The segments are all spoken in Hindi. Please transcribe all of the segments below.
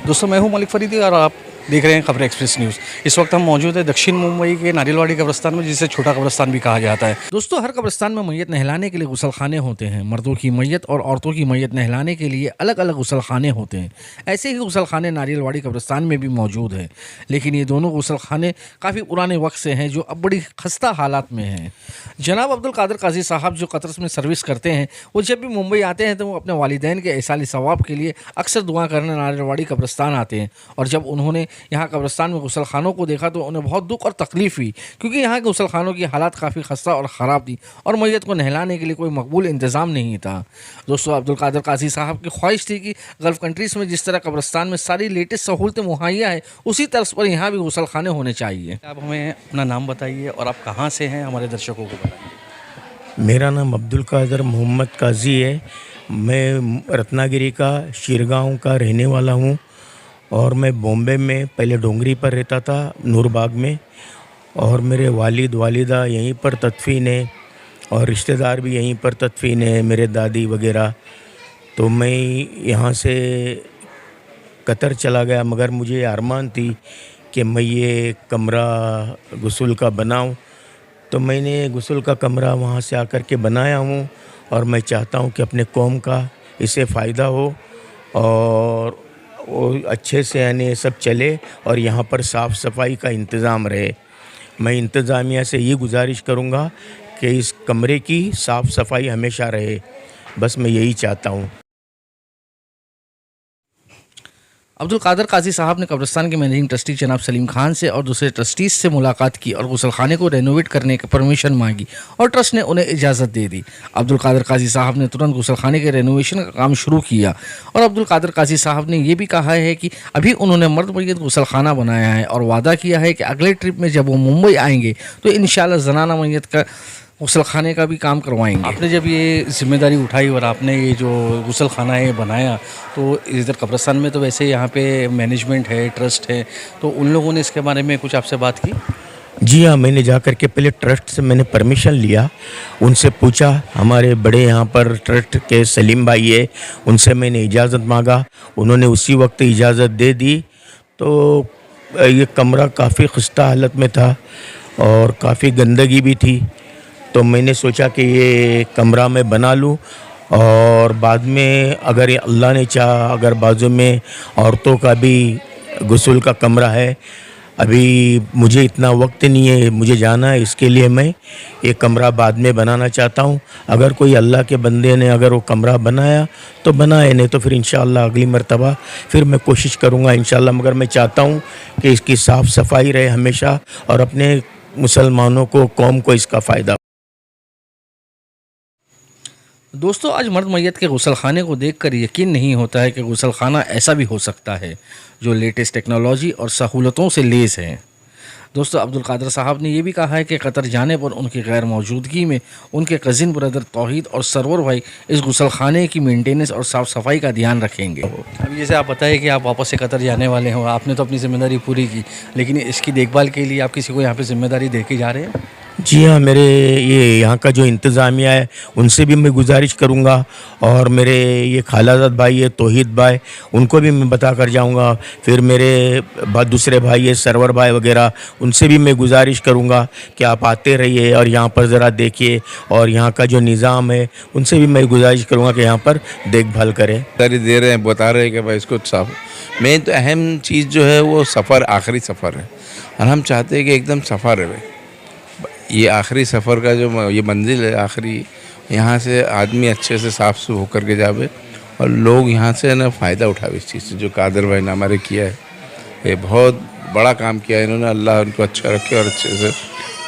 दोस्तों मैं हूं मलिक फरीदी और आप देख रहे हैं खबर एक्सप्रेस न्यूज़। इस वक्त हम मौजूद है दक्षिण मुंबई के नारियलवाड़ी कब्रिस्तान में, जिसे छोटा कब्रिस्तान भी कहा जाता है। दोस्तों हर कब्रिस्तान में मैयत नहलाने के लिए गुसलखाने होते हैं। मर्दों की मैयत और औरतों की मैयत नहलाने के लिए अलग अलग गुसलखाने होते हैं। ऐसे ही गुसलखाने नारियलवाड़ी कब्रिस्तान में भी मौजूद हैं, लेकिन ये दोनों गुसलखाने काफ़ी पुराने वक्त से हैं, जो अब बड़ी खस्ता हालात में हैं। जनाब अब्दुल कादिर काजी साहब जो कतर में सर्विस करते हैं, वो जब भी मुंबई आते हैं तो वो अपने वालिदैन के एहसाल सवाब के लिए अक्सर दुआ करने नारियलवाड़ी कब्रिस्तान आते हैं। और जब उन्होंने यहाँ कब्रिस्तान में गुसलखानों को देखा तो उन्हें बहुत दुख और तकलीफ हुई, क्योंकि यहाँ के गुसलखानों की हालत काफ़ी खस्ता और ख़राब थी और मैयत को नहलाने के लिए कोई मकबूल इंतज़ाम नहीं था। दोस्तों अब्दुल कादिर काजी साहब की ख्वाहिश थी कि गल्फ़ कंट्रीज़ में जिस तरह कब्रिस्तान में सारी लेटेस्ट सहूलतें मुहैया है, उसी तर्ज पर यहाँ भी गुसलखाने होने चाहिए। आप हमें अपना नाम बताइए और आप कहाँ से हैं, हमारे दर्शकों को बताइए। मेरा नाम अब्दुल कादिर मोहम्मद काजी है। मैं रत्नागिरी का शिरगांव का रहने वाला हूँ और मैं बॉम्बे में पहले डोंगरी पर रहता था, नूरबाग में। और मेरे वालिद वालिदा यहीं पर तदफीन है और रिश्तेदार भी यहीं पर तदफीन है, मेरे दादी वगैरह। तो मैं यहाँ से कतर चला गया, मगर मुझे अरमान थी कि मैं ये कमरा गुस्ल का बनाऊँ। तो मैंने गुस्ल का कमरा वहाँ से आकर के बनाया हूँ और मैं चाहता हूँ कि अपने कौम का इससे फ़ायदा हो और वो अच्छे से यानी सब चले और यहाँ पर साफ़ सफाई का इंतज़ाम रहे। मैं इंतज़ामिया से ये गुजारिश करूँगा कि इस कमरे की साफ़ सफाई हमेशा रहे, बस मैं यही चाहता हूँ। अब्दुल कादिर काजी साहब ने कब्रिस्तान के मैनेजिंग ट्रस्टी जनाब सलीम खान से और दूसरे ट्रस्टीज से मुलाकात की और गुसलखाने को रेनोवेट करने की परमिशन मांगी और ट्रस्ट ने उन्हें इजाज़त दे दी। अब्दुल कादिर काजी साहब ने तुरंत गुसलखाने के रेनोवेशन का काम शुरू किया और अब्दुल कादिर काजी साहब ने यह भी कहा है कि अभी उन्होंने मर्द मैयत गुसलखाना बनाया है और वादा किया है कि अगले ट्रिप में जब वो मुंबई आएंगे तो इंशाल्लाह ज़नाना मैयत का गुसलखाने का भी काम करवाएंगे। आपने जब ये जिम्मेदारी उठाई और आपने ये जो गुसलखाना है बनाया, तो इधर कब्रिस्तान में तो वैसे यहाँ पे मैनेजमेंट है, ट्रस्ट है, तो उन लोगों ने इसके बारे में कुछ आपसे बात की? जी हाँ, मैंने जा कर के पहले ट्रस्ट से मैंने परमिशन लिया, उनसे पूछा। हमारे बड़े यहाँ पर ट्रस्ट के सलीम भाई है, उनसे मैंने इजाज़त मांगा, उन्होंने उसी वक्त इजाज़त दे दी। तो ये कमरा काफ़ी खस्ता हालत में था और काफ़ी गंदगी भी थी। तो मैंने सोचा कि ये कमरा मैं बना लूँ और बाद में अगर अल्लाह ने चाहा, अगर बाजू में औरतों का भी गुस्ल का कमरा है, अभी मुझे इतना वक्त नहीं है, मुझे जाना है, इसके लिए मैं ये कमरा बाद में बनाना चाहता हूँ। अगर कोई अल्लाह के बंदे ने अगर वो कमरा बनाया तो बनाए, नहीं तो फिर इंशाअल्लाह अगली मर्तबा फिर मैं कोशिश करूँगा इंशाअल्लाह। मगर मैं चाहता हूँ कि इसकी साफ़ सफाई रहे हमेशा और अपने मुसलमानों को, कौम को इसका फ़ायदा। दोस्तों आज मर्द मैयत के गुसलखाने को देखकर यकीन नहीं होता है कि गुसलखाना ऐसा भी हो सकता है जो लेटेस्ट टेक्नोलॉजी और सहूलतों से लेस है। दोस्तों अब्दुल कादिर साहब ने यह भी कहा है कि कतर जाने पर उनकी गैर मौजूदगी में उनके कज़िन ब्रदर तौहीद और सरवर भाई इस गुसलखाने की मेंटेनेंस और साफ़ सफाई का ध्यान रखेंगे। अभी जैसे आप बताएं कि आप वापस से कतर जाने वाले हो, आपने तो अपनी ज़िम्मेदारी पूरी की, लेकिन इसकी देखभाल के लिए आप किसी को यहाँ पर ज़िम्मेदारी दे के जा रहे हैं? जी हाँ, मेरे ये यहाँ का जो इंतज़ामिया है उनसे भी मैं गुजारिश करूँगा और मेरे ये खालाजाद भाई है तौहीद भाई, उनको भी मैं बता कर जाऊँगा। फिर मेरे दूसरे भाई है सरवर भाई वगैरह, उनसे भी मैं गुजारिश करूँगा कि आप आते रहिए और यहाँ पर ज़रा देखिए और यहाँ का जो निज़ाम है उनसे भी मैं गुजारिश करूँगा कि यहाँ पर देखभाल करें। दे रहे हैं, बता रहे हैं कि भाई इसको साफ। मेन तो अहम चीज़ जो है वो सफ़र, आखिरी सफ़र है और हम चाहते हैं कि एकदम सफ़र रहे। ये आखिरी सफ़र का जो ये मंजिल है आखिरी, यहाँ से आदमी अच्छे से साफ़ सुफ होकर के जावे और लोग यहाँ से ना फ़ायदा उठावे इस चीज़ से। जो कादिर भाई ने हमारे किया है, ये बहुत बड़ा काम किया है इन्होंने, अल्लाह उनको अच्छा रखे और अच्छे से।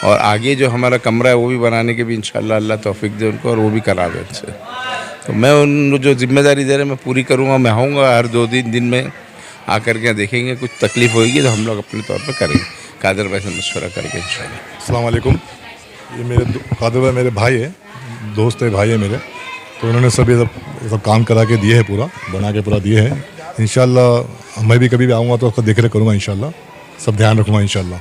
और आगे जो हमारा कमरा है वो भी बनाने के भी इंशाल्लाह अल्लाह तौफीक दे उनको और वो भी करावे उनसे। तो मैं उन जो जिम्मेदारी दे रहे हैं मैं पूरी करूँगा। मैं आऊँगा हर 2 दिन में आकर के देखेंगे, कुछ तकलीफ़ होगी तो हम लोग अपने तौर पर करेंगे कादिर भाई से मशवरा करके इंशाल्लाह। अस्सलाम वालेकुम। ये मेरे कादिर भाई मेरे भाई है, दोस्त है, भाई है मेरे। तो उन्होंने सब काम करा के दिए हैं, पूरा बना के पूरा दिए हैं। इंशाल्लाह मैं भी कभी भी आऊँगा तो उसका देख रेख करूँगा इंशाल्लाह, सब ध्यान रखूँगा इंशाल्लाह।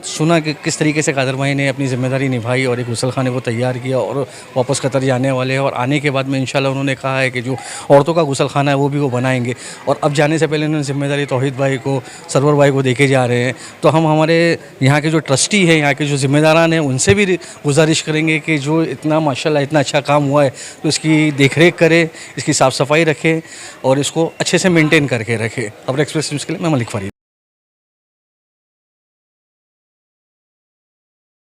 सुना कि किस तरीके से कादर भाई ने अपनी ज़िम्मेदारी निभाई और एक गुसल खाने को तैयार किया और वापस कतर जाने वाले हैं, और आने के बाद में इंशाल्लाह उन्होंने कहा है कि जो औरतों का गुसल खाना है वो भी वो बनाएंगे। और अब जाने से पहले उन्होंने ज़िम्मेदारी तौहीद भाई को, सरवर भाई को देके जा रहे हैं। तो हम हमारे यहाँ के जो ट्रस्टी हैं, यहाँ के जो ज़िम्मेदारान हैं, उनसे भी गुजारिश करेंगे कि जो इतना माशाल्लाह इतना अच्छा काम हुआ है तो इसकी देखरेख करें, इसकी साफ़ सफाई रखें और इसको अच्छे से मेंटेन करके रखें। खबर एक्सप्रेस न्यूज़ के लिए मैं मलिक फ़रीद।